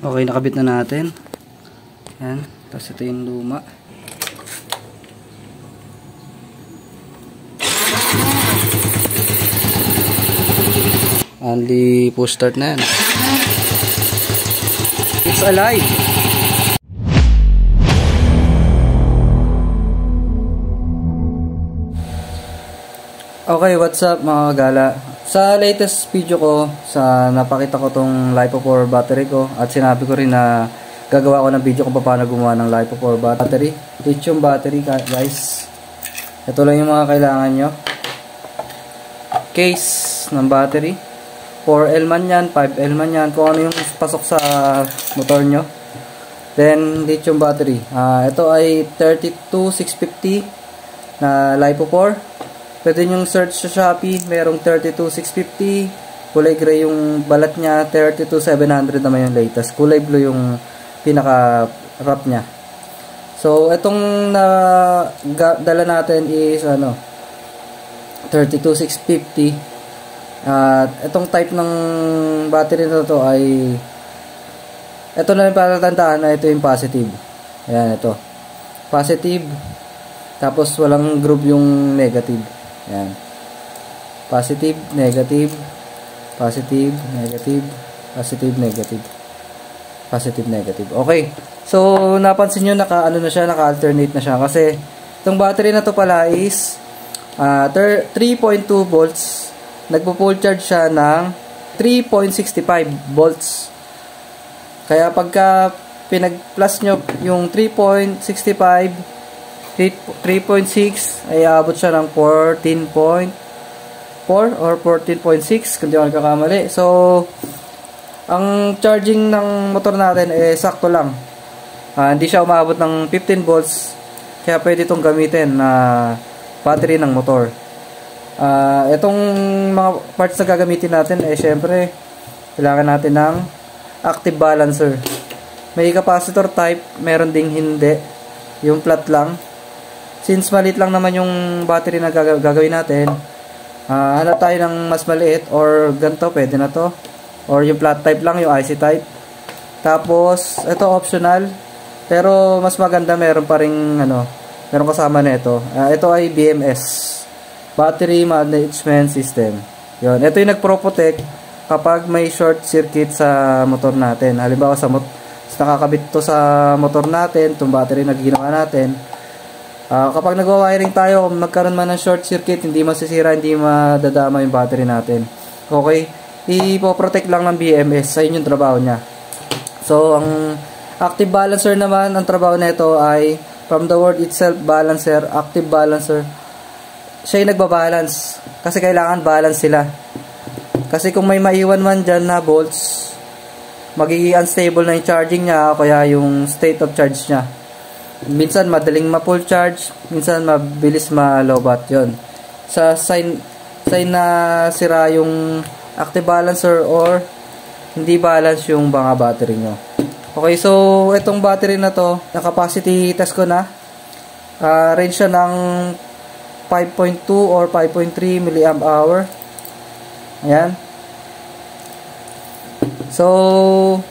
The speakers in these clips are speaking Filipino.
Okay, nakabit na natin. Yan. Tapos ito yung luma. Only push start na yan. It's alive! Okay, what's up mga kagala? Sa latest video ko, napakita ko tong LiPo4 battery ko at sinabi ko rin na gagawa ko ng video kung paano gumawa ng LiPo4 battery. Lithium battery guys. Ito lang yung mga kailangan nyo. Case ng battery. 4L man yan, 5L man yan, kung ano yung pasok sa motor nyo. Then, lithium battery. Ito ay 32650 na LiPo4. Pwede nyo search sa Shopee, merong 32650, kulay gray yung balat niya, 32700 naman yung latest, kulay blue yung pinaka wrap niya. So itong dala natin is 32650. At itong type ng battery na to ay ito na yung palatandaan na ito yung positive. Ayan, ito positive, tapos walang group yung negative. Yan. Positive, negative, positive, negative, positive, negative, positive, negative. Okay. So, napansin nyo naka-ano na siya, naka-alternate na siya. Kasi, itong battery na to pala is 3.2 volts. Nagpo-full charge siya ng 3.65 volts. Kaya, pagka pinag-plus nyo yung 3.65 3.6 ay abot siya ng 14.4 or 14.6 kung di ako nagkakamali. So, ang charging ng motor natin sakto lang. Hindi siya umabot ng 15 volts. Kaya pwede itong gamitin na battery ng motor. Itong mga parts na gagamitin natin syempre, kailangan natin ng active balancer. May capacitor type, meron ding hindi. Yung flat lang. Since maliit lang naman yung battery na gagawin natin, hanap tayo ng mas maliit or ganito, pwede na to. Or yung flat type lang, yung IC type. Tapos, ito optional. Pero mas maganda, meron pa rin, meron kasama na ito. Ito ay BMS. Battery Management System. Yun. Ito yung nagpro-protect kapag may short circuit sa motor natin. Halimbawa, nakakabit to sa motor natin, itong battery na ginawa natin. Kapag nagwa-wiring tayo, kung magkaroon man ng short circuit, hindi masisira, hindi madadama yung battery natin. Okay? Ipo-protect lang ng BMS. Sa yung trabaho niya. So, ang active balancer naman, ang trabaho nito ay from the word itself, balancer, active balancer. Siya yung nagbabalance. Kasi kailangan balance sila. Kasi kung may maiwan man dyan na volts, magiging unstable na yung charging niya, kaya yung state of charge niya. Minsan madaling ma-full charge, minsan mabilis ma-lowbat. Yun. Sa sign na sira yung active balancer or hindi balance yung mga battery nyo. Okay, so itong battery na to, na-capacity test ko na. Range siya ng 5.2 or 5.3 milliamp hour. Ayan. So,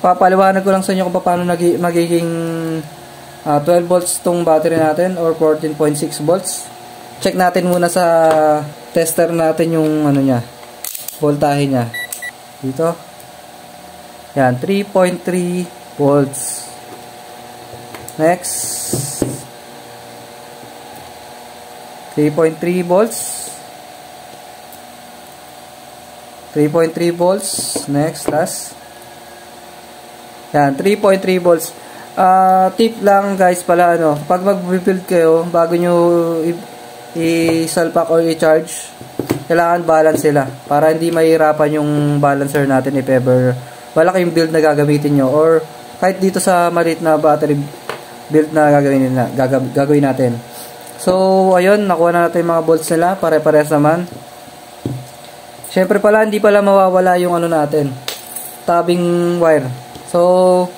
papaliwanag ko lang sa inyo kung paano magiging 12 volts tong battery natin or 14.6 volts. Check natin muna sa tester natin yung voltahe niya. Dito. Yan, 3.3 volts. Next. 3.3 volts. 3.3 volts. Next, last. Yan, 3.3 volts. Tip lang guys pala, pag mag-build kayo, bago nyo i-salpak or i-charge, kailangan balance sila. Para hindi mahirapan yung balancer natin if ever malaki yung build na gagamitin nyo. Or kahit dito sa maliit na battery build na gagawin natin. So, ayun, nakuha na natin yung mga volts nila. Pare-pares naman. Siyempre pala, hindi pala mawawala yung natin. Tabbing wire. So,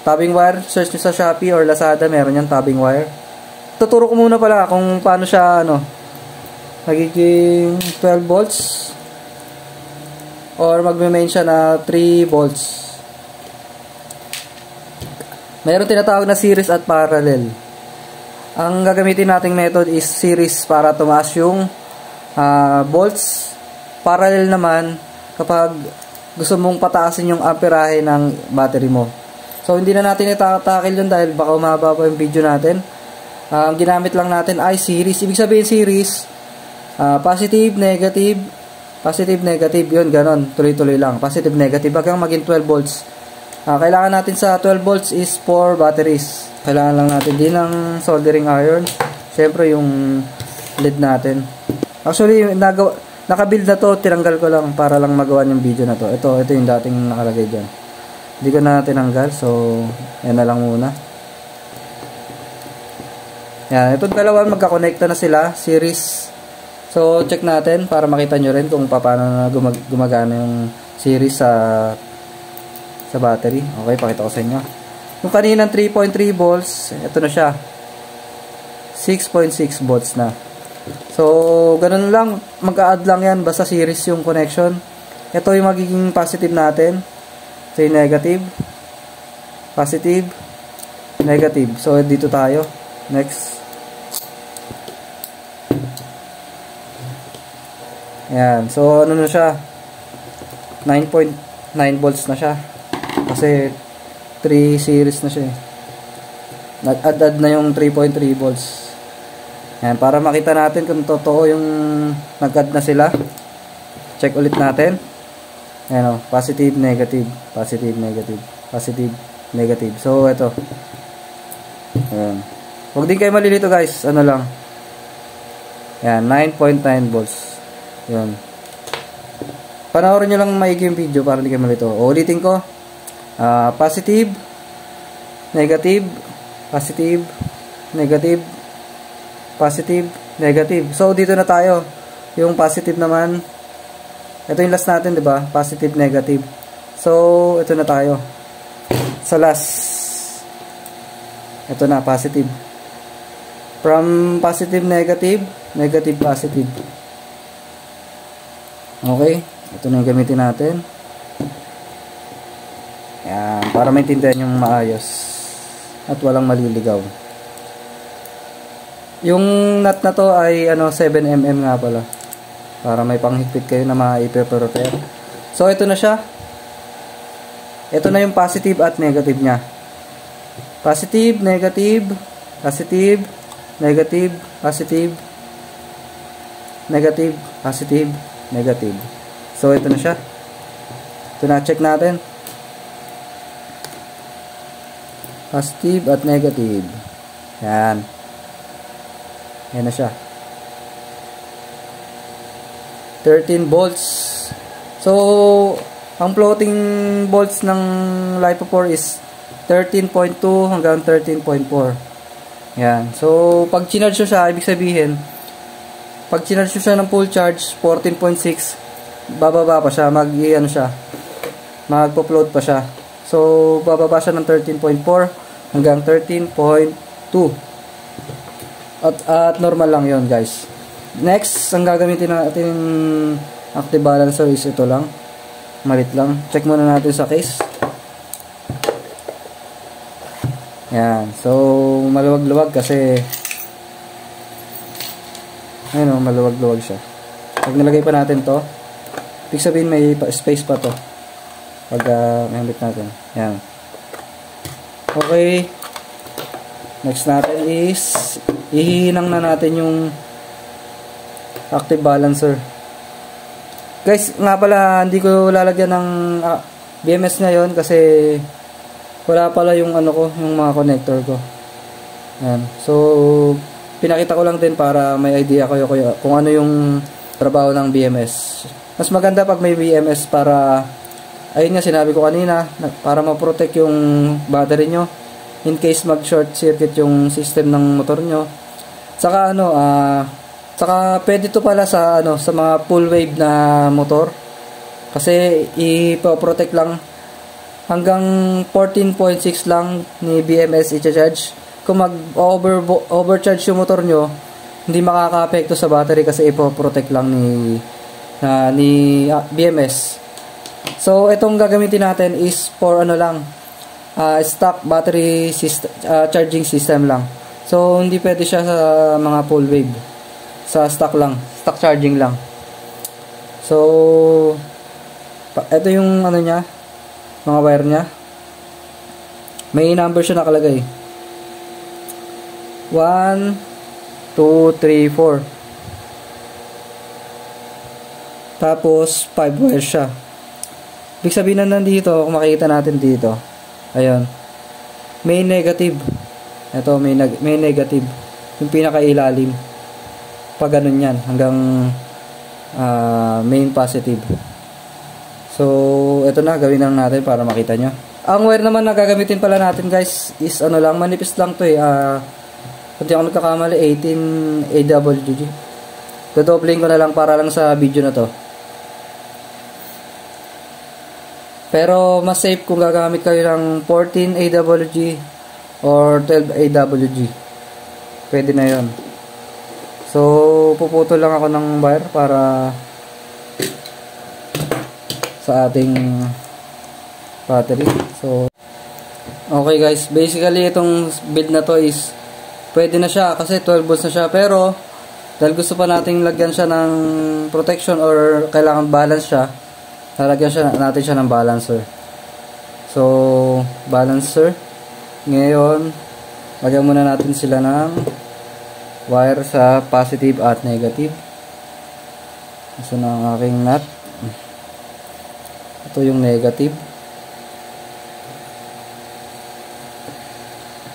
tabbing wire, search nyo sa Shopee or Lazada, meron yan, tabbing wire. Tuturo ko muna pala kung paano siya, nagiging 12 volts or magme-main siya na 3 volts. Mayroon tinatawag na series at parallel. Ang gagamitin nating method is series para tumaas yung volts. Parallel naman kapag gusto mong pataasin yung amperahe ng battery mo. So hindi na natin itatakil yun dahil baka umaba pa yung video natin. Ang ginamit lang natin ay series. Ibig sabihin series, positive, negative, positive, negative, yun, ganon, tuloy-tuloy lang, positive, negative, hanggang maging 12 volts. Kailangan natin sa 12 volts is 4 batteries. Kailangan lang natin din ng soldering iron. Siyempre yung lead natin. Actually, nakabuild na to, tinanggal ko lang para lang magawa yung video na to. Ito yung dating nakalagay dyan. Hindi ko na tinanggal, so yan na lang muna. Yan, itong dalawa magkakonekta na sila, series. So, check natin para makita nyo rin kung paano gumagana yung series sa battery. Okay, pakita ko sa inyo. Yung kaninang 3.3 volts, ito na siya. 6.6 volts na. So, ganun lang. Mag-a-add lang yan, basta series yung connection. Ito yung magiging positive natin. Ito yung negative. Positive. Negative. So, dito tayo. Next. Ayan. So, ano na siya? 9.9 volts na siya. Kasi, 3 series na siya. Nag-add na yung 3.3 volts. Ayan. Para makita natin kung totoo yung nag-add na sila. Check ulit natin. Ayan o. Positive, negative. Positive, negative. Positive, negative. So, ito. Ayan. Huwag din kayo malilito guys. Ano lang. Ayan. 9.9 volts. Yun. Panoorin nyo lang maigi yung video para hindi kayo malito. Ulitin ko. Positive, negative, positive, negative, positive, negative. So, dito na tayo. Yung positive naman. Ito yung last natin, diba? Positive, negative. So, ito na tayo. Sa last. Ito na, positive. From positive, negative, negative, positive. Okay, ito na yung gamitin natin. Ayan, para maintindihan yung maayos at walang maliligaw. Yung nut na to ay 7mm nga pala. Para may panghigpit kayo na maipe-prepare. So ito na siya. Ito na yung positive at negative niya. Positive, negative, positive, negative, positive, negative, positive, negative. So, ito na siya. Ito na, check natin. Positive at negative. Yan. Yan na siya. 13 volts. So, ang floating volts ng LiPo4 is 13.2 hanggang 13.4. Yan. So, pag chinarge siya, ibig sabihin, pag chinarge siya ng full charge, 14.6, bababa pa siya, magpo-float pa siya. So, bababa siya ng 13.4 hanggang 13.2. At normal lang yon guys. Next, ang gagamitin natin active balancer is ito lang. Malit lang. Check muna natin sa case. Yan. So, maluwag-luwag kasi ayun o, maluwag-luwag siya. Pag nilagay pa natin to, ibig sabihin may space pa to. Pag nahambit natin. Yan. Okay. Next natin is ihihinang na natin yung active balancer. Guys, nga pala, hindi ko lalagyan ng BMS ngayon kasi wala pala yung yung mga connector ko. Yan. So, pinakita ko lang din para may idea kayo kung ano yung trabaho ng BMS. Mas maganda pag may BMS para, ayun nga sinabi ko kanina, para ma-protect yung battery nyo in case mag-short circuit yung system ng motor nyo. Saka saka pwede to pala sa sa mga full wave na motor. Kasi ipo-protect lang hanggang 14.6 lang ni BMS i-charge. Kung mag-overcharge yung motor nyo, hindi makaka-apekto sa battery kasi ipo-protect lang ni BMS. So, itong gagamitin natin is for stock battery system, charging system lang. So hindi pwede siya sa mga full wave. Sa stock lang, stock charging lang. So ito yung ano niya, mga wire niya. May number siya nakalagay. 1 2 3 4. Tapos 5 wires siya. Ibig sabihin na nandito, kung makikita natin dito, ayun, may negative. Ito, may negative. Yung pinakailalim. Pag ganun yan, hanggang main positive. So, ito na, gawin lang natin para makita nyo. Ang wire naman na gagamitin pala natin guys, is ano lang, manipis lang to eh. Kung di ako nagkakamali, 18 AWG. Dodobling ko na lang para lang sa video na to. Pero mas safe kung gagamit kayo ng 14 AWG or 12 AWG. Pwede na yon. So, puputol lang ako ng wire para sa ating battery. So, okay guys. Basically, itong build na to is pwede na siya kasi 12 volts na siya. Pero, dahil gusto pa nating lagyan siya ng protection or kailangan balance siya, lalagyan natin siya ng balancer. So, balancer. Ngayon, lagyan muna natin sila ng wire sa positive at negative. Ito na ang aking nut. Ito yung negative.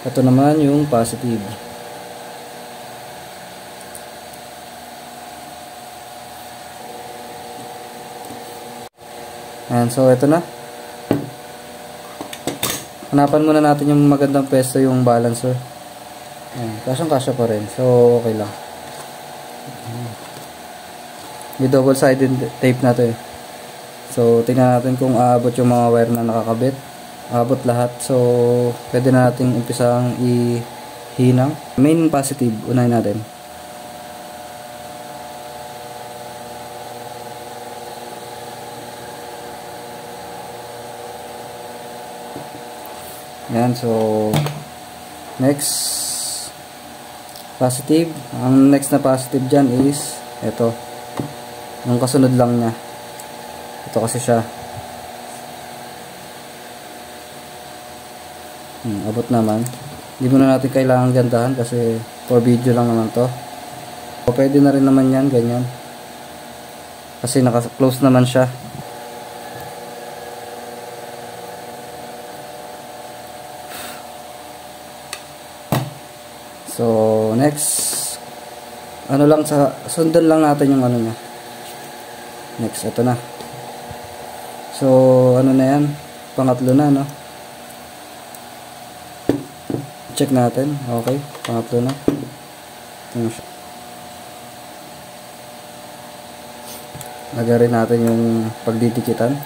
Ito naman yung positive. Ayan, so ito na. Hanapan muna natin yung magandang pwesto yung balancer. Ayan, kasyang-kasya pa rin. So, okay lang. May double-sided tape na to eh. So, tingnan natin kung aabot yung mga wire na nakakabit. Aabot lahat. So, pwede na natin umpisang ihinang. Main positive, unahin natin. Yan, so next positive. Ang next na positive dyan is ito. Yung kasunod lang niya. Ito kasi siya. Abot naman. Hindi muna natin kailangan gandahan kasi for video lang naman to. So, pwede na rin naman yan, ganyan. Kasi naka-close naman siya. So, next, ano lang, sundan lang natin yung ano niya. Next, ito na. So, ano na yan? Pangatlo na, no? Check natin. Okay, pangatlo na. Ano siya? Lagyan natin yung pagdidikitan.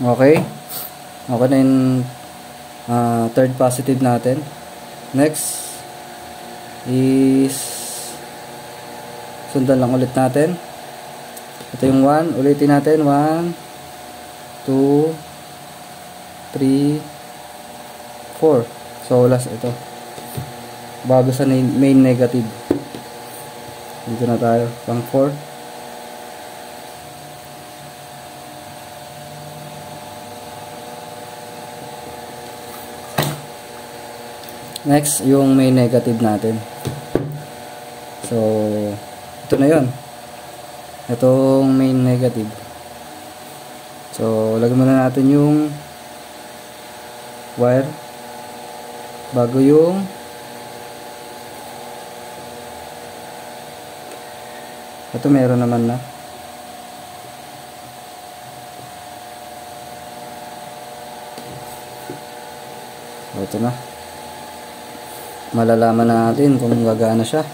Okay. Okay na yung third positive natin. Next is sundan lang ulit natin. Ito yung 1. Ulitin natin. 1, 2, 3, 4. So last ito. Bago sa main negative. Dito na tayo. Pang 4. Next, yung may negative natin. So, ito na yun. Itong main negative. So, lagyan muna natin yung wire bago yung ito meron naman na. So, ito na. Malalaman natin kung gagana siya.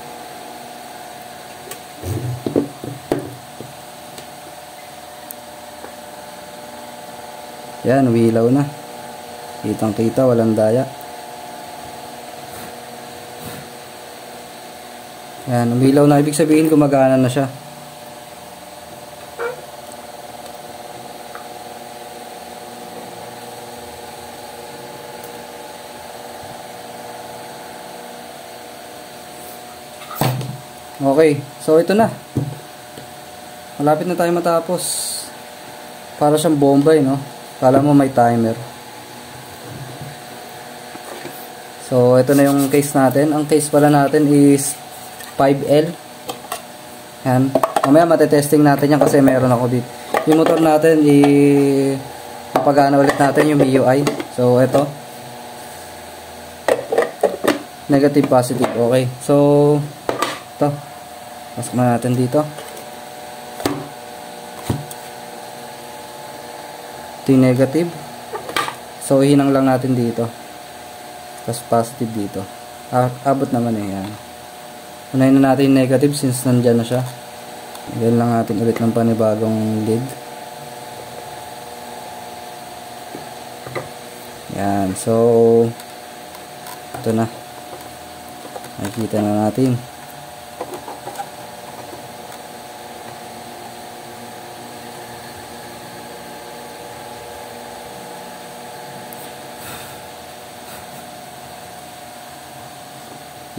Yan, wilaw na. Kitang kita, walang daya. Yan, umilaw na. Ibig sabihin gumagana na siya. Okay, so ito na. Malapit na tayo matapos. Para siyang bombay, no? Kala mo may timer. So, ito na yung case natin. Ang case pala natin is 5L. Yan. Mamaya matetesting natin yan kasi meron ako dito. Yung motor natin, mapagana ulit natin yung MIUI. So, ito. Negative, positive. Okay. So, ito. Pasok na natin dito. Ito yung negative. So, hinang lang natin dito. Tapos positive dito. Abot naman eh. Yan. Unahin na natin yung negative since nandyan na siya. Lagyan lang natin ulit ng panibagong lead. Yan. So, ito na. Nakikita na natin.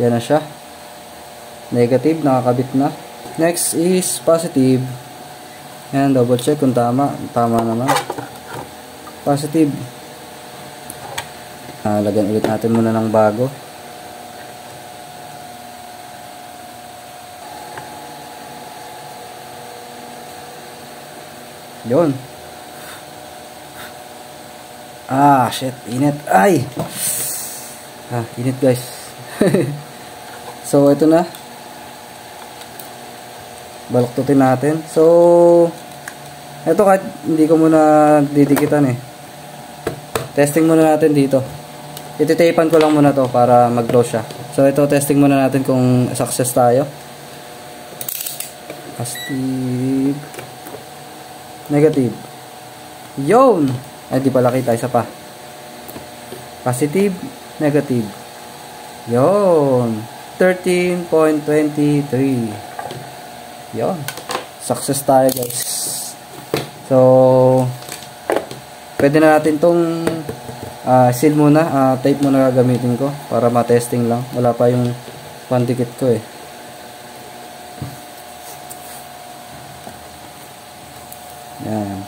Yan na siya. Negative, nakakabit na. Next is positive. Yan, double check kung tama. Tama naman. Positive. Lagyan ulit natin muna ng bago. Yun. Shit. Init. Ay! Init guys. So, ito na. Baluktutin natin. So, ito kahit hindi ko muna didikitan eh. Testing muna natin dito. Ititapan ko lang muna to para mag-glow siya. So, ito testing muna natin kung success tayo. Positive. Negative. Yun! Ay, di pala kita. Isa pa. Positive. Negative. Yun. 13.23. Yun. Success tayo guys. So, pwede na natin tong seal muna. Tape muna gagamitin ko para ma-testing lang. Wala pa yung pandikit ko eh. Yan.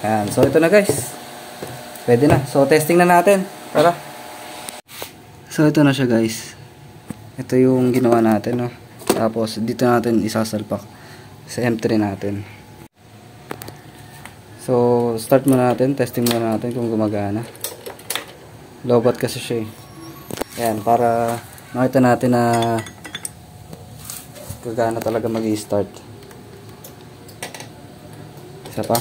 Yan. So, ito na guys. Pwede na. So, testing na natin. Tara. So, ito na siya guys. Ito yung ginawa natin. No? Tapos, dito natin isasalpak sa M3 natin. So, start muna natin. Testing muna natin kung gumagana. Lowbat kasi siya eh. Yan. Para makita natin na gagana talaga mag-i-start. Isa pa.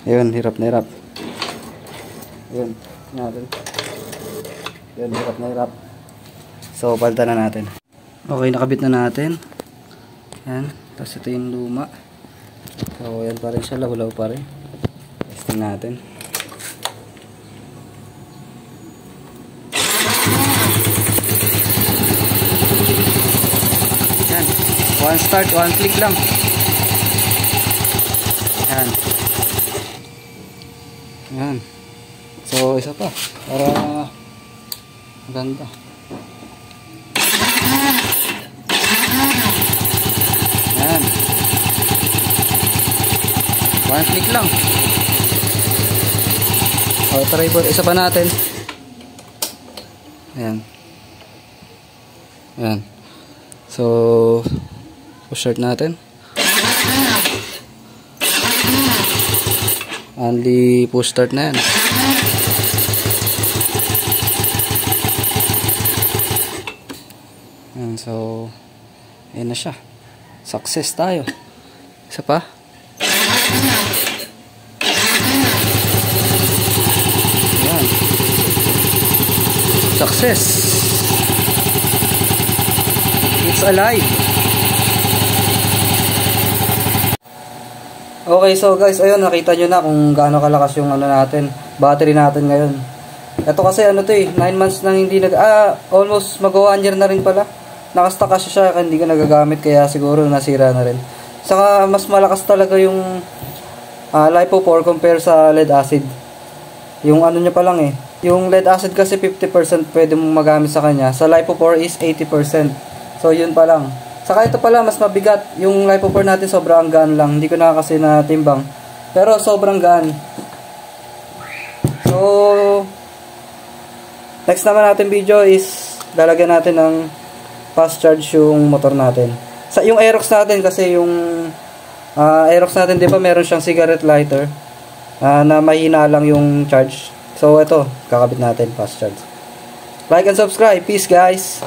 Ayun, hirap na hirap. Ayun, natin. Ayun, hirap na hirap. So, palitan na natin. Okay, nakabit na natin. Yan, tapos ito yung luma. So, yan pa rin siya, law pa rin. Testing natin. Yan, one start, one click lang. Yan. Yan. So, isa pa. Para maganda. Yan. One click lang. So, try po. Isa pa natin. Yan. Yan. So, push-start natin. Only push start na yan. Yan, so ayan na siya. Success tayo. Isa pa. Yan. Success. It's alive. Okay, so guys, ayun, nakita nyo na kung gaano kalakas yung ano natin, battery natin ngayon. Ito kasi ano to 9 months nang hindi almost mag-1 year na rin pala. Nakastock kasi siya, hindi ko nagagamit, kaya siguro nasira na rin. Saka mas malakas talaga yung LiPo4 compare sa lead acid. Yung ano niya pa lang yung lead acid kasi 50% pwede mong magamit sa kanya. Sa LiPo4 is 80%. So yun pa lang. Saka ito pala mas mabigat. Yung LiPo4 natin sobrang gaan lang. Hindi ko na kasi natimbang. Pero sobrang gaan. So next naman natin video is lalagyan natin ng fast charge yung motor natin. Sa yung Aerox natin kasi yung Aerox natin 'di ba meron siyang cigarette lighter na mahina lang yung charge. So ito, kakabit natin fast charge. Like and subscribe. Peace guys.